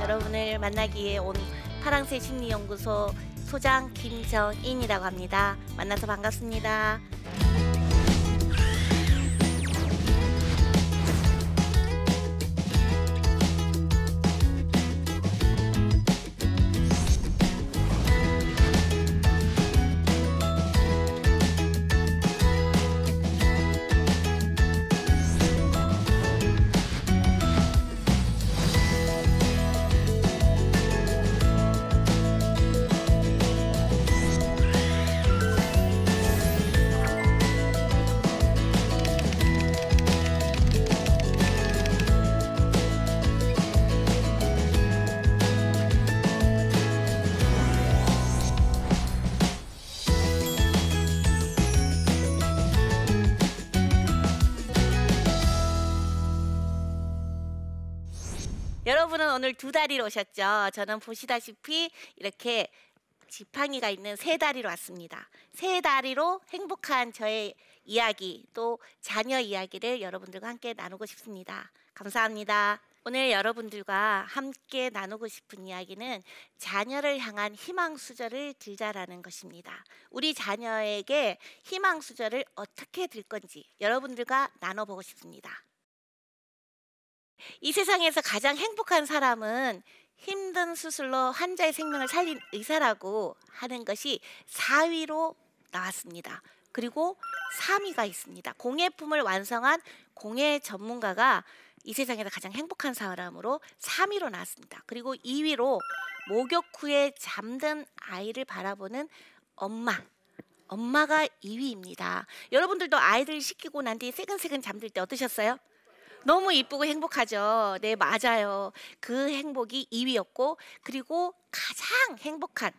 여러분을 만나기 위해 온 파랑새 심리연구소 소장 김정인이라고 합니다. 만나서 반갑습니다. 여러분은 오늘 두 다리로 오셨죠? 저는 보시다시피 이렇게 지팡이가 있는 세 다리로 왔습니다. 세 다리로 행복한 저의 이야기, 또 자녀 이야기를 여러분들과 함께 나누고 싶습니다. 감사합니다. 오늘 여러분들과 함께 나누고 싶은 이야기는 자녀를 향한 희망 수저를 들자라는 것입니다. 우리 자녀에게 희망 수저를 어떻게 들 건지 여러분들과 나눠보고 싶습니다. 이 세상에서 가장 행복한 사람은 힘든 수술로 환자의 생명을 살린 의사라고 하는 것이 4위로 나왔습니다. 그리고 3위가 있습니다. 공예품을 완성한 공예 전문가가 이 세상에서 가장 행복한 사람으로 3위로 나왔습니다. 그리고 2위로 목욕 후에 잠든 아이를 바라보는 엄마가 2위입니다. 여러분들도 아이들 씻기고 난 뒤에 새근새근 잠들 때 어떠셨어요? 너무 이쁘고 행복하죠. 네, 맞아요. 그 행복이 2위였고, 그리고 가장 행복한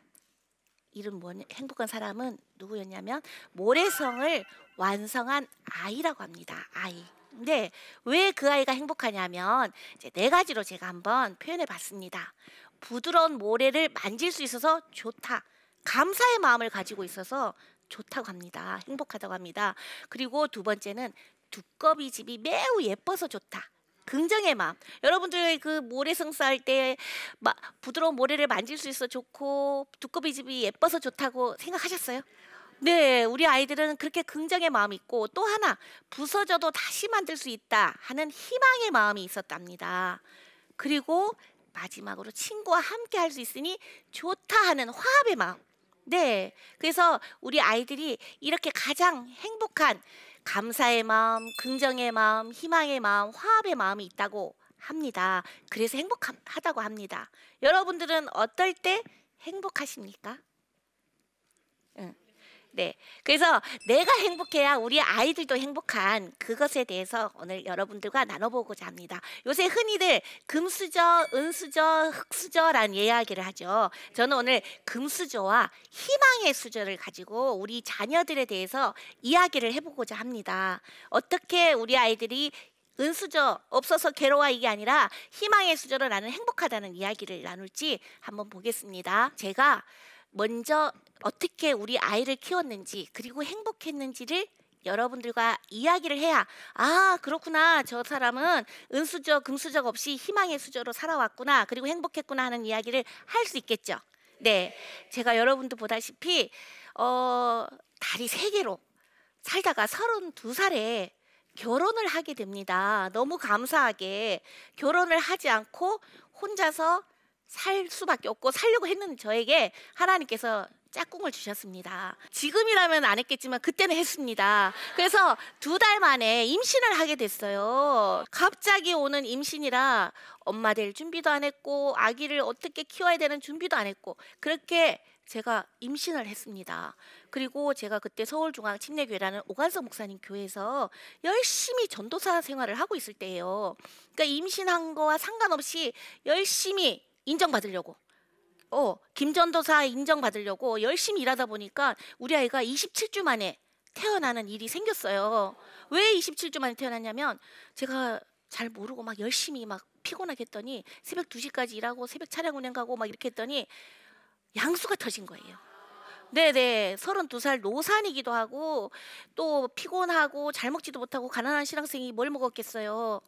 행복한 사람은 누구였냐면 모래성을 완성한 아이라고 합니다. 아이. 근데 왜 그 아이가 행복하냐면 이제 4가지로 제가 한번 표현해 봤습니다. 부드러운 모래를 만질 수 있어서 좋다. 감사의 마음을 가지고 있어서 좋다고 합니다. 행복하다고 합니다. 그리고 두 번째는 두꺼비 집이 매우 예뻐서 좋다. 긍정의 마음. 여러분들 그 모래성 쌓을 때 부드러운 모래를 만질 수 있어 좋고 두꺼비 집이 예뻐서 좋다고 생각하셨어요? 네, 우리 아이들은 그렇게 긍정의 마음이 있고, 또 하나 부서져도 다시 만들 수 있다 하는 희망의 마음이 있었답니다. 그리고 마지막으로 친구와 함께 할 수 있으니 좋다 하는 화합의 마음. 네, 그래서 우리 아이들이 이렇게 가장 행복한 감사의 마음, 긍정의 마음, 희망의 마음, 화합의 마음이 있다고 합니다. 그래서 행복하다고 합니다. 여러분들은 어떨 때 행복하십니까? 네, 그래서 내가 행복해야 우리 아이들도 행복한 그것에 대해서 오늘 여러분들과 나눠보고자 합니다. 요새 흔히들 금수저, 은수저, 흑수저라는 이야기를 하죠. 저는 오늘 금수저와 희망의 수저를 가지고 우리 자녀들에 대해서 이야기를 해보고자 합니다. 어떻게 우리 아이들이 은수저 없어서 괴로워 이게 아니라 희망의 수저로 나는 행복하다는 이야기를 나눌지 한번 보겠습니다. 제가 먼저 어떻게 우리 아이를 키웠는지, 그리고 행복했는지를 여러분들과 이야기를 해야, 아, 그렇구나, 저 사람은 은수저 금수저가 없이 희망의 수저로 살아왔구나, 그리고 행복했구나 하는 이야기를 할 수 있겠죠. 네, 제가 여러분도 보다시피 다리 3개로 살다가 32살에 결혼을 하게 됩니다. 너무 감사하게 결혼을 하지 않고 혼자서 살 수밖에 없고 살려고 했는 저에게 하나님께서 짝꿍을 주셨습니다. 지금이라면 안 했겠지만 그때는 했습니다. 그래서 2달 만에 임신을 하게 됐어요. 갑자기 오는 임신이라 엄마 될 준비도 안 했고 아기를 어떻게 키워야 되는 준비도 안 했고 그렇게 제가 임신을 했습니다. 그리고 제가 그때 서울중앙침례교회라는 오관석 목사님 교회에서 열심히 전도사 생활을 하고 있을 때예요. 그러니까 임신한 거와 상관없이 열심히 인정받으려고, 김전도사 인정받으려고 열심히 일하다 보니까 우리 아이가 27주 만에 태어나는 일이 생겼어요. 왜 27주 만에 태어났냐면 제가 잘 모르고 막 열심히 막 피곤하게 했더니 새벽 2시까지 일하고 새벽 차량 운행 가고 막 이렇게 했더니 양수가 터진 거예요. 네네. 32살 노산이기도 하고 또 피곤하고 잘 먹지도 못하고 가난한 신앙생이 뭘 먹었겠어요.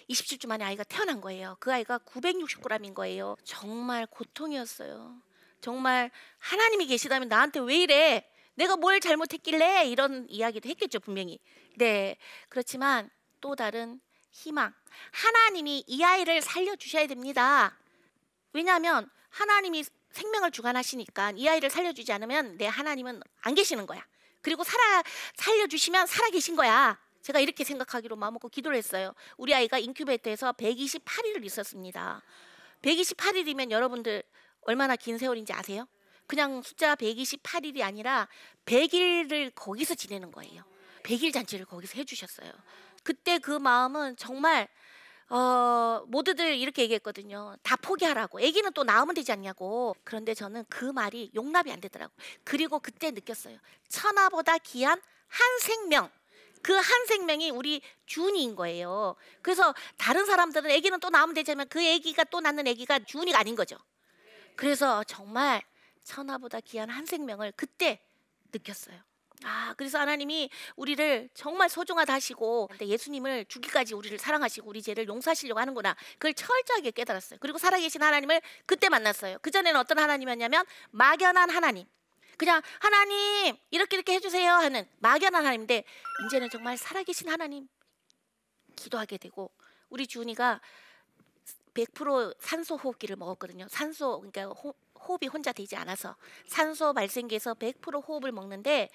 27주 만에 아이가 태어난 거예요. 그 아이가 960g인 거예요. 정말 고통이었어요. 정말 '하나님이 계시다면 나한테 왜 이래? 내가 뭘 잘못했길래?' 이런 이야기도 했겠죠 분명히. 네. 그렇지만 또 다른 희망. 하나님이 이 아이를 살려 주셔야 됩니다. 왜냐하면 하나님이 생명을 주관하시니까 이 아이를 살려주지 않으면 내 하나님은 안 계시는 거야. 그리고 살려주시면 살아계신 거야. 제가 이렇게 생각하기로 마음먹고 기도를 했어요. 우리 아이가 인큐베이터에서 128일을 있었습니다. 128일이면 여러분들 얼마나 긴 세월인지 아세요? 그냥 숫자 128일이 아니라 100일을 거기서 지내는 거예요. 100일 잔치를 거기서 해주셨어요. 그때 그 마음은 정말 모두들 이렇게 얘기했거든요. 다 포기하라고. 아기는 또 낳으면 되지 않냐고. 그런데 저는 그 말이 용납이 안 되더라고. 그리고 그때 느꼈어요. 천하보다 귀한 한 생명. 그 한 생명이 우리 준이인 거예요. 그래서 다른 사람들은 아기는 또 낳으면 되지만 그 아기가 또 낳는 아기가 준이가 아닌 거죠. 그래서 정말 천하보다 귀한 한 생명을 그때 느꼈어요. 그래서 하나님이 우리를 정말 소중하다 하시고 예수님을 주기까지 우리를 사랑하시고 우리 죄를 용서하시려고 하는구나. 그걸 철저하게 깨달았어요. 그리고 살아계신 하나님을 그때 만났어요. 그전에는 어떤 하나님이었냐면 막연한 하나님. 그냥 하나님 이렇게 이렇게 해주세요 하는 막연한 하나님인데 이제는 정말 살아계신 하나님 기도하게 되고 우리 주은이가 100% 산소 호흡기를 먹었거든요. 산소 그러니까 호흡이 혼자 되지 않아서 산소 발생기에서 100% 호흡을 먹는데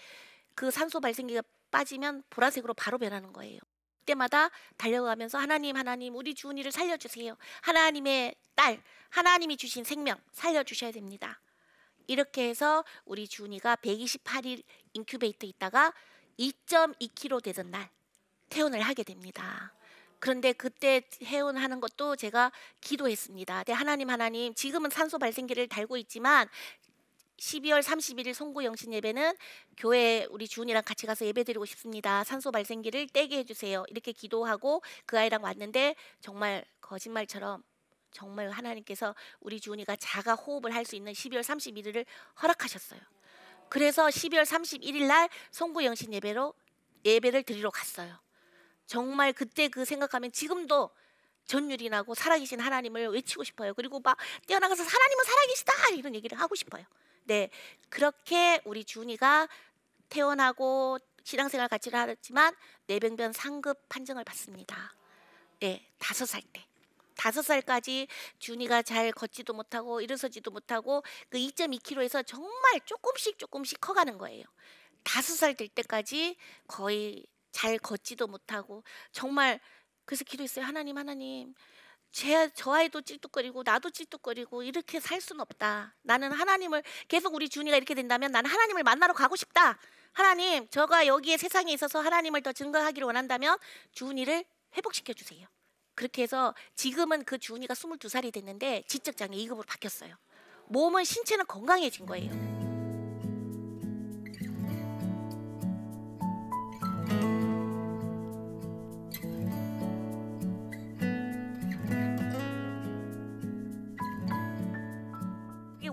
그 산소 발생기가 빠지면 보라색으로 바로 변하는 거예요. 그때마다 달려가면서 하나님 우리 주은이를 살려주세요. 하나님의 딸 하나님이 주신 생명 살려주셔야 됩니다. 이렇게 해서 우리 주은이가 128일 인큐베이터에 있다가 2.2kg 되던 날 퇴원을 하게 됩니다. 그런데 그때 퇴원하는 것도 제가 기도했습니다. 네, 하나님 지금은 산소 발생기를 달고 있지만 12월 31일 송구영신 예배는 교회 우리 주은이랑 같이 가서 예배드리고 싶습니다. 산소 발생기를 떼게 해주세요. 이렇게 기도하고 그 아이랑 왔는데 정말 거짓말처럼 정말 하나님께서 우리 주은이가 자가 호흡을 할 수 있는 12월 31일을 허락하셨어요. 그래서 12월 31일 날 송구영신 예배를 드리러 갔어요. 정말 그때 그 생각하면 지금도 전율이 나고 살아계신 하나님을 외치고 싶어요. 그리고 막 뛰어나가서 하나님은 살아계시다 이런 얘기를 하고 싶어요. 네, 그렇게 우리 주은이가 퇴원하고 신앙생활 같이 하지만 뇌병변 상급 판정을 받습니다. 네, 5살 때. 5살까지 주은이가 잘 걷지도 못하고 일어서지도 못하고 그 2.2kg에서 정말 조금씩 커가는 거예요. 5살 될 때까지 거의 잘 걷지도 못하고 정말 그래서 기도했어요. 하나님 저 아이도 찔뚝거리고 나도 찔뚝거리고 이렇게 살 수는 없다. 나는 하나님을 계속 우리 주은이가 이렇게 된다면 나는 하나님을 만나러 가고 싶다. 하나님 저가 여기에 세상에 있어서 하나님을 더 증거하기를 원한다면 주은이를 회복시켜 주세요. 그렇게 해서 지금은 그 주은이가 22살이 됐는데 지적장애 2급으로 바뀌었어요. 몸은 신체는 건강해진 거예요.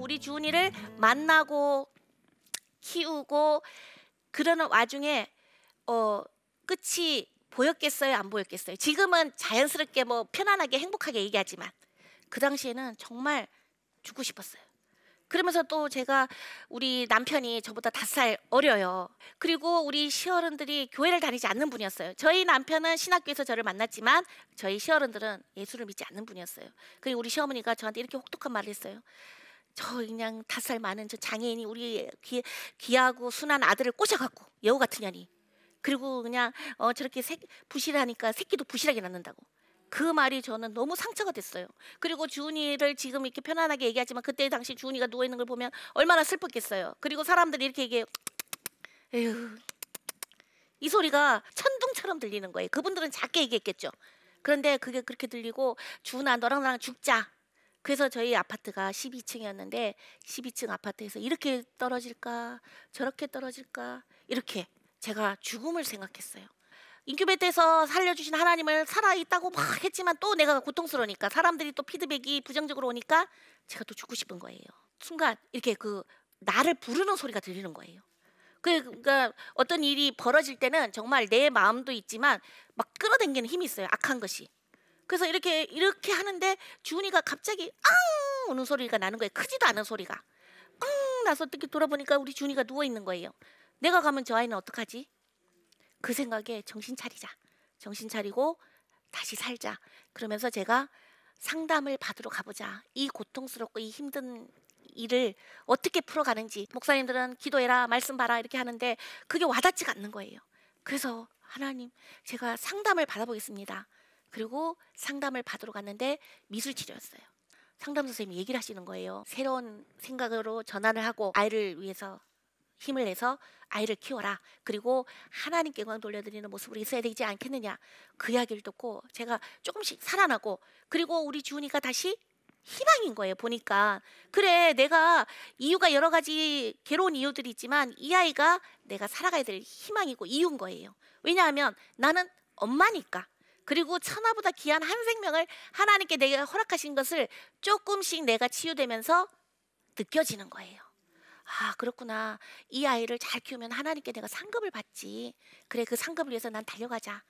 우리 주은이를 만나고 키우고 그러는 와중에 끝이 보였겠어요? 안 보였겠어요? 지금은 자연스럽게 뭐 편안하게 행복하게 얘기하지만 그 당시에는 정말 죽고 싶었어요. 그러면서 또 제가 우리 남편이 저보다 5살 어려요. 그리고 우리 시어른들이 교회를 다니지 않는 분이었어요. 저희 남편은 신학교에서 저를 만났지만 저희 시어른들은 예수를 믿지 않는 분이었어요. 그리고 우리 시어머니가 저한테 이렇게 혹독한 말을 했어요. 저 그냥 5살 많은 저 장애인이 우리 귀하고 순한 아들을 꼬셔갖고 여우 같은 년이 그리고 그냥 저렇게 부실하니까 새끼도 부실하게 낳는다고. 그 말이 저는 너무 상처가 됐어요. 그리고 주은이를 지금 이렇게 편안하게 얘기하지만 그때 당시 주은이가 누워있는 걸 보면 얼마나 슬펐겠어요. 그리고 사람들이 이렇게 얘기해요. 에휴, 이 소리가 천둥처럼 들리는 거예요. 그분들은 작게 얘기했겠죠. 그런데 그게 그렇게 들리고 주은아 너랑 나랑 죽자. 그래서 저희 아파트가 12층이었는데 12층 아파트에서 이렇게 떨어질까 저렇게 떨어질까 이렇게 제가 죽음을 생각했어요. 인큐베이터에서 살려주신 하나님을 살아있다고 막 했지만 또 내가 고통스러우니까 사람들이 또 피드백이 부정적으로 오니까 제가 또 죽고 싶은 거예요. 순간 이렇게 그 나를 부르는 소리가 들리는 거예요. 그러니까 어떤 일이 벌어질 때는 정말 내 마음도 있지만 막 끌어당기는 힘이 있어요. 악한 것이. 그래서 이렇게 하는데 주은이가 갑자기 앙 우는 소리가 나는 거예요. 크지도 않은 소리가. 앙 나서 어떻게 돌아보니까 우리 주은이가 누워 있는 거예요. 내가 가면 저 아이는 어떡하지? 그 생각에 정신 차리자. 정신 차리고 다시 살자. 그러면서 제가 상담을 받으러 가보자. 이 고통스럽고 이 힘든 일을 어떻게 풀어가는지. 목사님들은 기도해라, 말씀 봐라 이렇게 하는데 그게 와닿지가 않는 거예요. 그래서 하나님, 제가 상담을 받아보겠습니다. 그리고 상담을 받으러 갔는데 미술치료였어요. 상담 선생님이 얘기를 하시는 거예요. 새로운 생각으로 전환을 하고 아이를 위해서 힘을 내서 아이를 키워라. 그리고 하나님께 영광 돌려드리는 모습으로 있어야 되지 않겠느냐. 그 이야기를 듣고 제가 조금씩 살아나고, 그리고 우리 주은이가 다시 희망인 거예요. 보니까 그래, 내가 이유가 여러 가지 괴로운 이유들이 있지만 이 아이가 내가 살아가야 될 희망이고 이유인 거예요. 왜냐하면 나는 엄마니까. 그리고 천하보다 귀한 한 생명을 하나님께 내가 허락하신 것을 조금씩 내가 치유되면서 느껴지는 거예요. 아, 그렇구나. 이 아이를 잘 키우면 하나님께 내가 상급을 받지. 그래, 그 상급을 위해서 난 달려가자.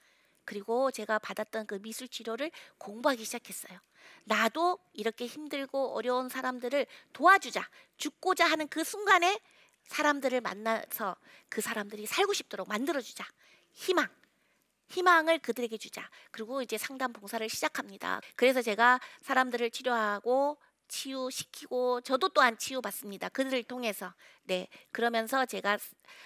그리고 제가 받았던 그 미술 치료를 공부하기 시작했어요. 나도 이렇게 힘들고 어려운 사람들을 도와주자. 죽고자 하는 그 순간에 사람들을 만나서 그 사람들이 살고 싶도록 만들어주자. 희망을 그들에게 주자. 그리고 이제 상담 봉사를 시작합니다. 그래서 제가 사람들을 치료하고 치유시키고 저도 또한 치유받습니다. 그들을 통해서. 네, 그러면서 제가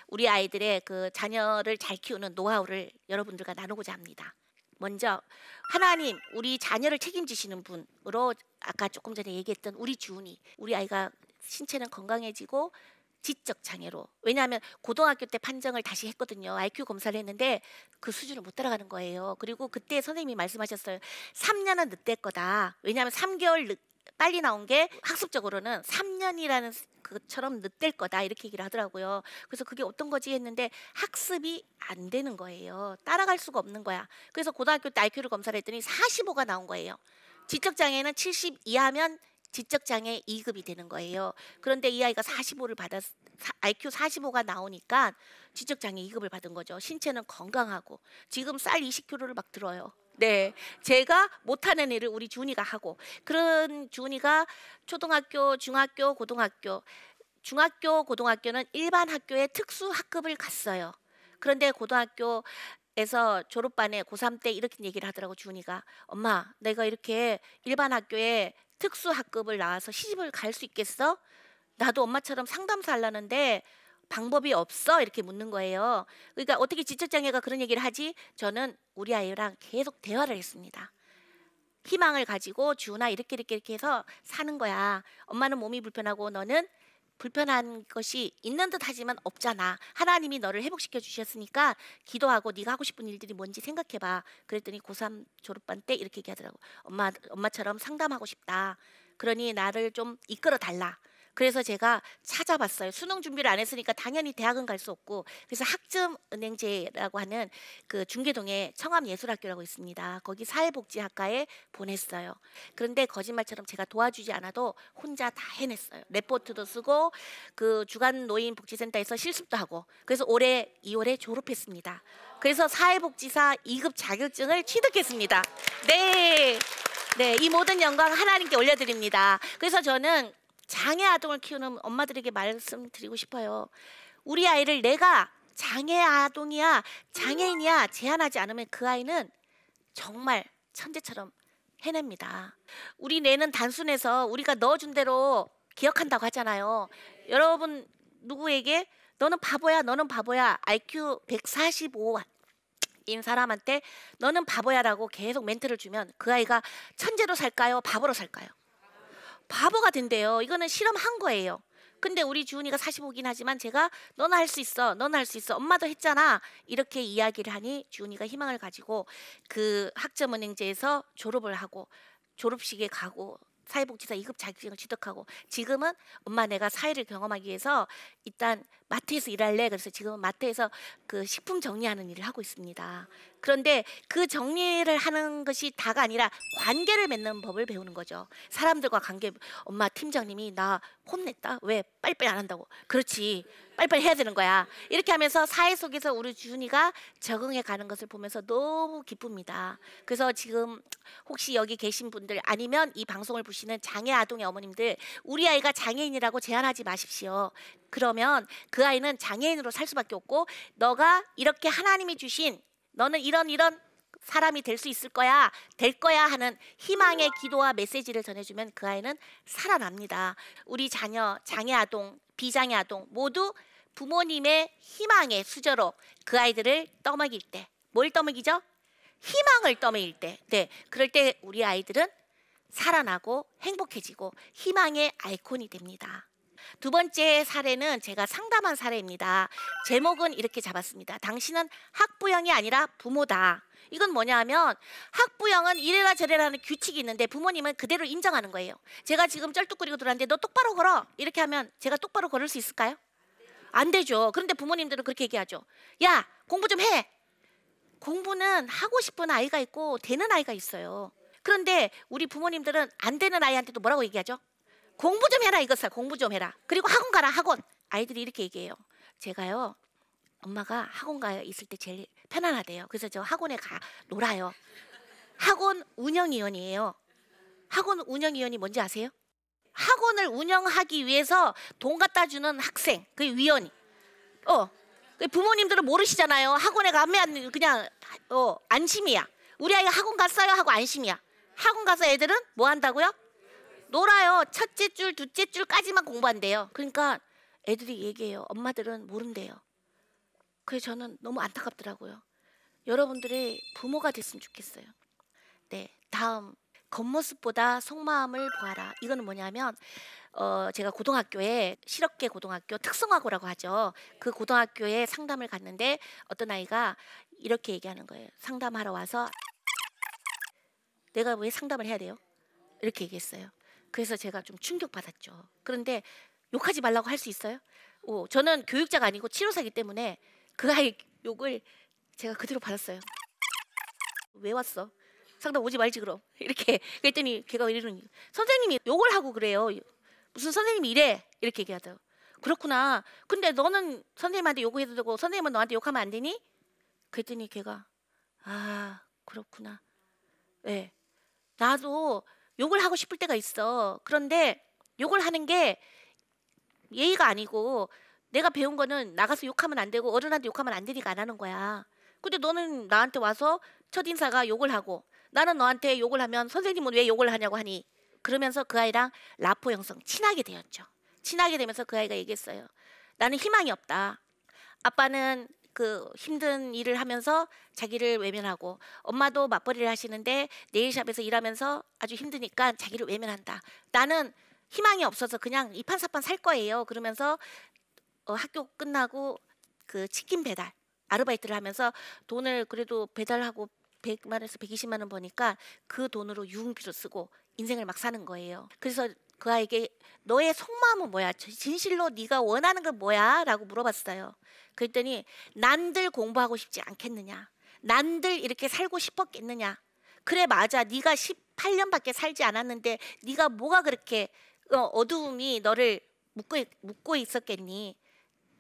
우리 아이들의 그 자녀를 잘 키우는 노하우를 여러분들과 나누고자 합니다. 먼저 하나님, 우리 자녀를 책임지시는 분으로 아까 조금 전에 얘기했던 우리 주은이, 우리 아이가 신체는 건강해지고 지적 장애로, 왜냐하면 고등학교 때 판정을 다시 했거든요. IQ 검사를 했는데 그 수준을 못 따라가는 거예요. 그리고 그때 선생님이 말씀하셨어요. 3년은 늦될 거다. 왜냐하면 3개월 빨리 나온 게 학습적으로는 3년이라는 것처럼 늦될 거다, 이렇게 얘기를 하더라고요. 그래서 그게 어떤 거지 했는데 학습이 안 되는 거예요. 따라갈 수가 없는 거야. 그래서 고등학교 때 IQ를 검사를 했더니 45가 나온 거예요. 지적장애는 70 이하면 지적장애 2급이 되는 거예요. 그런데 이 아이가 45를 IQ 45가 나오니까 지적장애 2급을 받은 거죠. 신체는 건강하고 지금 쌀 20kg를 막 들어요. 네, 제가 못하는 일을 우리 주은이가 하고, 그런 주은이가 초등학교, 중학교, 고등학교, 고등학교는 일반 학교에 특수 학급을 갔어요. 그런데 고등학교에서 졸업반에 고3 때 이렇게 얘기를 하더라고. 주은이가, 엄마, 내가 이렇게 일반 학교에 특수 학급을 나와서 시집을 갈 수 있겠어? 나도 엄마처럼 상담사 하려는데 방법이 없어? 이렇게 묻는 거예요. 그러니까 어떻게 지적장애가 그런 얘기를 하지? 저는 우리 아이랑 계속 대화를 했습니다. 희망을 가지고, 주은아, 이렇게 해서 사는 거야. 엄마는 몸이 불편하고 너는 불편한 것이 있는 듯 하지만 없잖아. 하나님이 너를 회복시켜 주셨으니까 기도하고 네가 하고 싶은 일들이 뭔지 생각해봐. 그랬더니 고3 졸업반 때 이렇게 얘기하더라고. 엄마처럼 상담하고 싶다. 그러니 나를 좀 이끌어 달라. 그래서 제가 찾아봤어요. 수능 준비를 안 했으니까 당연히 대학은 갈 수 없고, 그래서 학점은행제라고 하는 그 중계동에 청암예술학교라고 있습니다. 거기 사회복지학과에 보냈어요. 그런데 거짓말처럼 제가 도와주지 않아도 혼자 다 해냈어요. 레포트도 쓰고 그 주간 노인 복지센터에서 실습도 하고, 그래서 올해 2월에 졸업했습니다. 그래서 사회복지사 2급 자격증을 취득했습니다. 네, 이 모든 영광 하나님께 올려드립니다. 그래서 저는 장애 아동을 키우는 엄마들에게 말씀드리고 싶어요. 우리 아이를 내가 장애 아동이야, 장애인이야 제한하지 않으면 그 아이는 정말 천재처럼 해냅니다. 우리 뇌는 단순해서 우리가 넣어준 대로 기억한다고 하잖아요. 여러분 누구에게 너는 바보야, 너는 바보야, IQ 145인 사람한테 너는 바보야라고 계속 멘트를 주면 그 아이가 천재로 살까요, 바보로 살까요? 바보가 된대요. 이거는 실험한 거예요. 근데 우리 주은이가 45긴 하지만 제가 너는 할 수 있어, 너는 할 수 있어, 엄마도 했잖아, 이렇게 이야기를 하니 주은이가 희망을 가지고 그 학점은행제에서 졸업을 하고 졸업식에 가고 사회복지사 2급 자격증을 취득하고, 지금은 엄마 내가 사회를 경험하기 위해서 일단 마트에서 일할래? 그래서 지금 마트에서 그 식품 정리하는 일을 하고 있습니다. 그런데 그 정리를 하는 것이 다가 아니라 관계를 맺는 법을 배우는 거죠. 사람들과 관계. 엄마 팀장님이 나 혼냈다. 왜? 빨리빨리 안 한다고. 그렇지. 빨리빨리 해야 되는 거야. 이렇게 하면서 사회 속에서 우리 준이가 적응해 가는 것을 보면서 너무 기쁩니다. 그래서 지금 혹시 여기 계신 분들 아니면 이 방송을 보시는 장애 아동의 어머님들, 우리 아이가 장애인이라고 제안하지 마십시오. 그러면 그 아이는 장애인으로 살 수밖에 없고, 너가 이렇게 하나님이 주신, 너는 이런 사람이 될 수 있을 거야, 될 거야 하는 희망의 기도와 메시지를 전해주면 그 아이는 살아납니다. 우리 자녀, 장애 아동, 비장애 아동 모두 부모님의 희망의 수저로 그 아이들을 떠먹일 때, 뭘 떠먹이죠? 희망을 떠먹일 때. 네, 그럴 때 우리 아이들은 살아나고 행복해지고 희망의 아이콘이 됩니다. 두 번째 사례는 제가 상담한 사례입니다. 제목은 이렇게 잡았습니다. 당신은 학부형이 아니라 부모다. 이건 뭐냐 하면, 학부형은 이래라 저래라 하는 규칙이 있는데 부모님은 그대로 인정하는 거예요. 제가 지금 쩔뚝거리고 들어왔는데 너 똑바로 걸어, 이렇게 하면 제가 똑바로 걸을 수 있을까요? 안 되죠. 그런데 부모님들은 그렇게 얘기하죠. 야, 공부 좀 해. 공부는 하고 싶은 아이가 있고 되는 아이가 있어요. 그런데 우리 부모님들은 안 되는 아이한테도 뭐라고 얘기하죠? 공부 좀 해라, 이것을. 공부 좀 해라. 그리고 학원 가라, 학원. 아이들이 이렇게 얘기해요. 제가요, 엄마가 학원 가 있을 때 제일 편안하대요. 그래서 저 학원에 가 놀아요. 학원 운영위원이에요. 학원 운영위원이 뭔지 아세요? 학원을 운영하기 위해서 돈 갖다 주는 학생, 그 위원이. 부모님들은 모르시잖아요. 학원에 가면 그냥 안심이야. 우리 아이가 학원 갔어요 하고 안심이야. 학원 가서 애들은 뭐 한다고요? 놀아요. 첫째 줄, 둘째 줄까지만 공부한대요. 그러니까 애들이 얘기해요. 엄마들은 모른대요. 그래서 저는 너무 안타깝더라고요. 여러분들의 부모가 됐으면 좋겠어요. 네, 다음, 겉모습보다 속마음을 보아라. 이거는 뭐냐면, 제가 고등학교에, 실업계 고등학교 특성화고라고 하죠. 그 고등학교에 상담을 갔는데 어떤 아이가 이렇게 얘기하는 거예요. 상담하러 와서, 내가 왜 상담을 해야 돼요? 이렇게 얘기했어요. 그래서 제가 좀 충격받았죠. 그런데 욕하지 말라고 할 수 있어요? 저는 교육자가 아니고 치료사이기 때문에 그 아이 욕을 제가 그대로 받았어요. 왜 왔어? 상담 오지 말지 그럼. 이렇게 그랬더니 걔가 이러는, 선생님이 욕을 하고 그래요. 무슨 선생님이 이래? 이렇게 얘기하더라고. 그렇구나. 근데 너는 선생님한테 욕해도 되고 선생님은 너한테 욕하면 안 되니? 그랬더니 걔가, 아, 그렇구나. 네, 나도 욕을 하고 싶을 때가 있어. 그런데 욕을 하는 게 예의가 아니고, 내가 배운 거는 나가서 욕하면 안 되고 어른한테 욕하면 안 되니까 안 하는 거야. 근데 너는 나한테 와서 첫인사가 욕을 하고, 나는 너한테 욕을 하면 선생님은 왜 욕을 하냐고 하니? 그러면서 그 아이랑 라포 형성, 친하게 되었죠. 친하게 되면서 그 아이가 얘기했어요. 나는 희망이 없다. 아빠는 그 힘든 일을 하면서 자기를 외면하고, 엄마도 맞벌이를 하시는데 네일샵에서 일하면서 아주 힘드니까 자기를 외면한다. 나는 희망이 없어서 그냥 이판사판 살 거예요. 그러면서 학교 끝나고 그 치킨 배달 아르바이트를 하면서 돈을 그래도 배달하고 100만 원에서 120만 원 버니까 그 돈으로 유흥비로 쓰고 인생을 막 사는 거예요. 그래서 그 아이에게 너의 속마음은 뭐야? 진실로 네가 원하는 건 뭐야? 라고 물어봤어요. 그랬더니 난들 공부하고 싶지 않겠느냐? 난들 이렇게 살고 싶었겠느냐? 그래, 맞아. 네가 18년밖에 살지 않았는데 네가 뭐가 그렇게 어두움이 너를 묶고 있었겠니?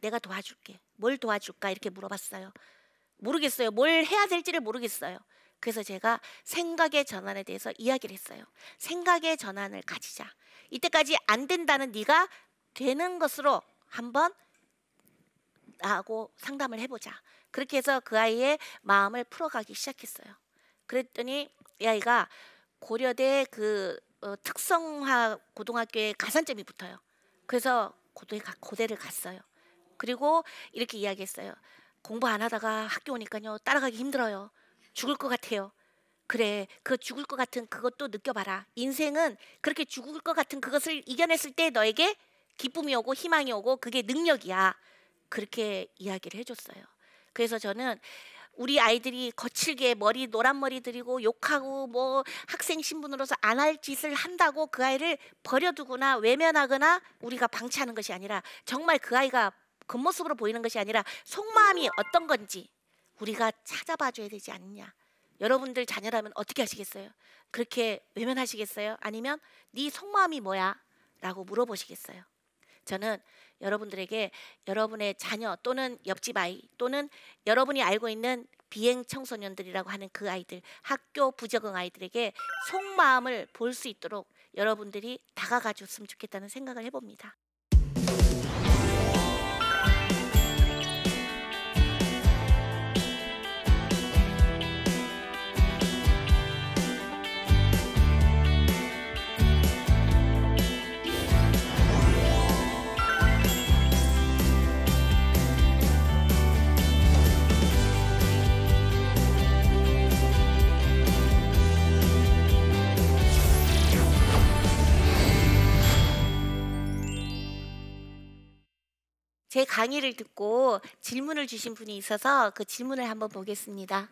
내가 도와줄게. 뭘 도와줄까? 이렇게 물어봤어요. 모르겠어요. 뭘 해야 될지를 모르겠어요. 그래서 제가 생각의 전환에 대해서 이야기를 했어요. 생각의 전환을 가지자. 이때까지 안 된다는 네가 되는 것으로 한번 나하고 상담을 해보자. 그렇게 해서 그 아이의 마음을 풀어가기 시작했어요. 그랬더니 이 아이가 고려대 그 특성화 고등학교에 가산점이 붙어요. 그래서 고대를 갔어요. 그리고 이렇게 이야기했어요. 공부 안 하다가 학교 오니까요, 따라가기 힘들어요. 죽을 것 같아요. 그래, 그 죽을 것 같은 그것도 느껴봐라. 인생은 그렇게 죽을 것 같은 그것을 이겨냈을 때 너에게 기쁨이 오고 희망이 오고 그게 능력이야. 그렇게 이야기를 해줬어요. 그래서 저는 우리 아이들이 거칠게 머리 노란 머리 들이고 욕하고 뭐 학생 신분으로서 안 할 짓을 한다고 그 아이를 버려두거나 외면하거나 우리가 방치하는 것이 아니라, 정말 그 아이가 겉모습으로 보이는 것이 아니라 속마음이 어떤 건지 우리가 찾아봐 줘야 되지 않느냐. 여러분들 자녀라면 어떻게 하시겠어요? 그렇게 외면하시겠어요? 아니면 네 속마음이 뭐야? 라고 물어보시겠어요? 저는 여러분들에게 여러분의 자녀 또는 옆집 아이 또는 여러분이 알고 있는 비행 청소년들이라고 하는 그 아이들, 학교 부적응 아이들에게 속마음을 볼 수 있도록 여러분들이 다가가 줬으면 좋겠다는 생각을 해봅니다. 제 강의를 듣고 질문을 주신 분이 있어서 그 질문을 한번 보겠습니다.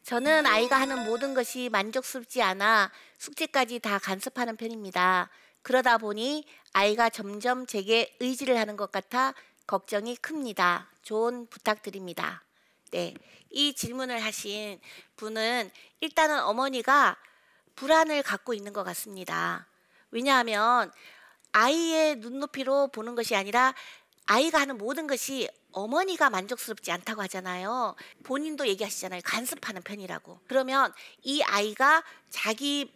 저는 아이가 하는 모든 것이 만족스럽지 않아 숙제까지 다 간섭하는 편입니다. 그러다 보니 아이가 점점 제게 의지를 하는 것 같아 걱정이 큽니다. 조언 부탁드립니다. 네, 이 질문을 하신 분은 일단은 어머니가 불안을 갖고 있는 것 같습니다. 왜냐하면 아이의 눈높이로 보는 것이 아니라 아이가 하는 모든 것이 어머니가 만족스럽지 않다고 하잖아요. 본인도 얘기하시잖아요. 간섭하는 편이라고. 그러면 이 아이가 자기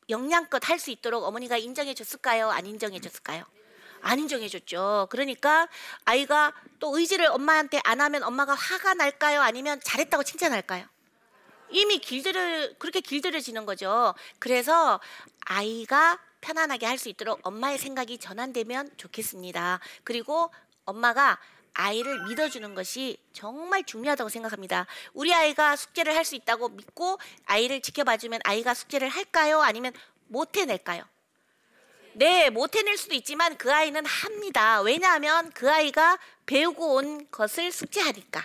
역량껏 할 수 있도록 어머니가 인정해 줬을까요? 안 인정해 줬을까요? 안 인정해 줬죠. 그러니까 아이가 또 의지를 엄마한테 안 하면 엄마가 화가 날까요? 아니면 잘했다고 칭찬할까요? 이미 그렇게 길들여지는 거죠. 그래서 아이가 편안하게 할 수 있도록 엄마의 생각이 전환되면 좋겠습니다. 그리고 엄마가 아이를 믿어주는 것이 정말 중요하다고 생각합니다. 우리 아이가 숙제를 할 수 있다고 믿고 아이를 지켜봐주면 아이가 숙제를 할까요? 아니면 못 해낼까요? 네, 못 해낼 수도 있지만 그 아이는 합니다. 왜냐하면 그 아이가 배우고 온 것을 숙제하니까.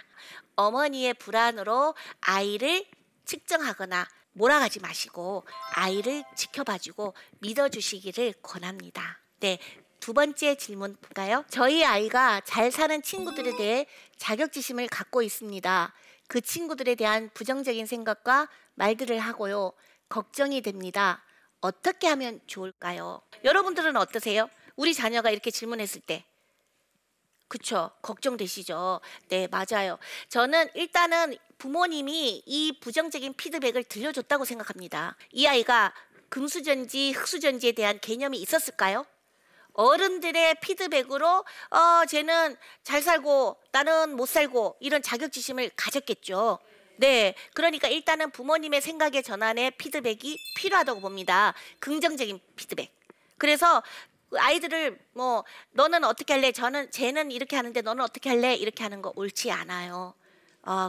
어머니의 불안으로 아이를 측정하거나 몰아가지 마시고 아이를 지켜봐주고 믿어주시기를 권합니다. 네, 두 번째 질문 볼까요? 저희 아이가 잘 사는 친구들에 대해 자격지심을 갖고 있습니다. 그 친구들에 대한 부정적인 생각과 말들을 하고요. 걱정이 됩니다. 어떻게 하면 좋을까요? 여러분들은 어떠세요? 우리 자녀가 이렇게 질문했을 때 그쵸? 걱정되시죠? 네, 맞아요. 저는 일단은 부모님이 이 부정적인 피드백을 들려줬다고 생각합니다. 이 아이가 금수저인지 흙수저인지에 대한 개념이 있었을까요? 어른들의 피드백으로 쟤는 잘 살고 나는 못 살고 이런 자격지심을 가졌겠죠. 네, 그러니까 일단은 부모님의 생각의 전환에 피드백이 필요하다고 봅니다. 긍정적인 피드백. 그래서 아이들을 뭐 너는 어떻게 할래? 쟤는 이렇게 하는데 너는 어떻게 할래? 이렇게 하는 거 옳지 않아요.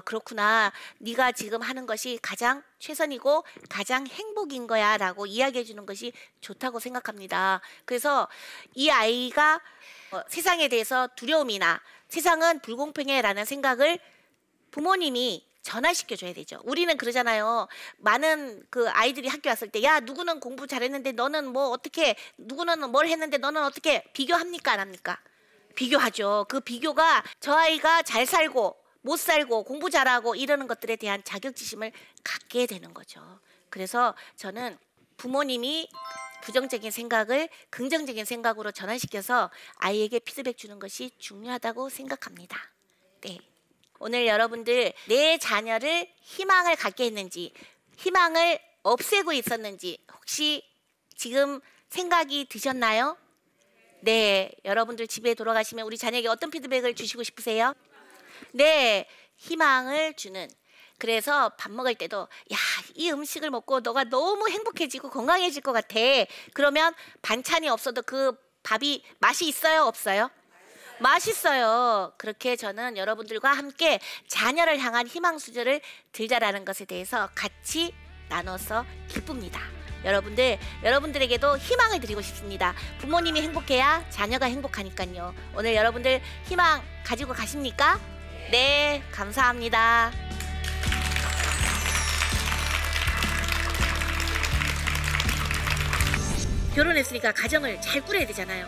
그렇구나. 네가 지금 하는 것이 가장 최선이고 가장 행복인 거야 라고 이야기해 주는 것이 좋다고 생각합니다. 그래서 이 아이가 세상에 대해서 두려움이나 세상은 불공평해 라는 생각을 부모님이 전환시켜 줘야 되죠. 우리는 그러잖아요. 많은 그 아이들이 학교 왔을 때 야 누구는 공부 잘했는데 너는 뭐 어떻게, 누구는 뭘 했는데 너는 어떻게, 비교합니까 안 합니까? 비교하죠. 그 비교가 저 아이가 잘 살고 못 살고 공부 잘하고 이러는 것들에 대한 자격지심을 갖게 되는 거죠. 그래서 저는 부모님이 부정적인 생각을 긍정적인 생각으로 전환시켜서 아이에게 피드백 주는 것이 중요하다고 생각합니다. 네. 오늘 여러분들 내 자녀를 희망을 갖게 했는지 희망을 없애고 있었는지 혹시 지금 생각이 드셨나요? 네, 여러분들 집에 돌아가시면 우리 자녀에게 어떤 피드백을 주시고 싶으세요? 네, 희망을 주는. 그래서 밥 먹을 때도 야, 이 음식을 먹고 너가 너무 행복해지고 건강해질 것 같아. 그러면 반찬이 없어도 그 밥이 맛이 있어요? 없어요? 맛있어요. 그렇게 저는 여러분들과 함께 자녀를 향한 희망 수저를 들자라는 것에 대해서 같이 나눠서 기쁩니다. 여러분들에게도 희망을 드리고 싶습니다. 부모님이 행복해야 자녀가 행복하니까요. 오늘 여러분들 희망 가지고 가십니까? 네, 감사합니다. 결혼했으니까 가정을 잘 꾸려야 되잖아요.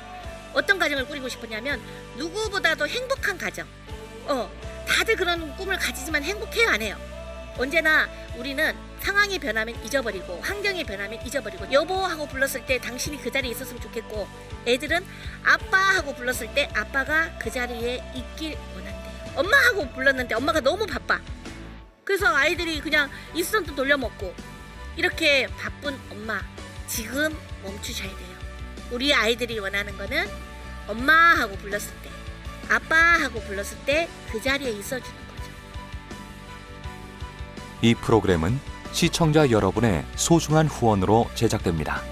어떤 가정을 꾸리고 싶었냐면 누구보다도 행복한 가정. 다들 그런 꿈을 가지지만 행복해요, 안 해요? 언제나 우리는 상황이 변하면 잊어버리고 환경이 변하면 잊어버리고 여보 하고 불렀을 때 당신이 그 자리에 있었으면 좋겠고 애들은 아빠 하고 불렀을 때 아빠가 그 자리에 있길 원한대요. 엄마 하고 불렀는데 엄마가 너무 바빠. 그래서 아이들이 그냥 인스턴트 돌려먹고 이렇게 바쁜 엄마 지금 멈추셔야 돼요. 우리 아이들이 원하는 거는 엄마 하고 불렀을 때 아빠 하고 불렀을 때 그 자리에 있어주는 거죠. 이 프로그램은 시청자 여러분의 소중한 후원으로 제작됩니다.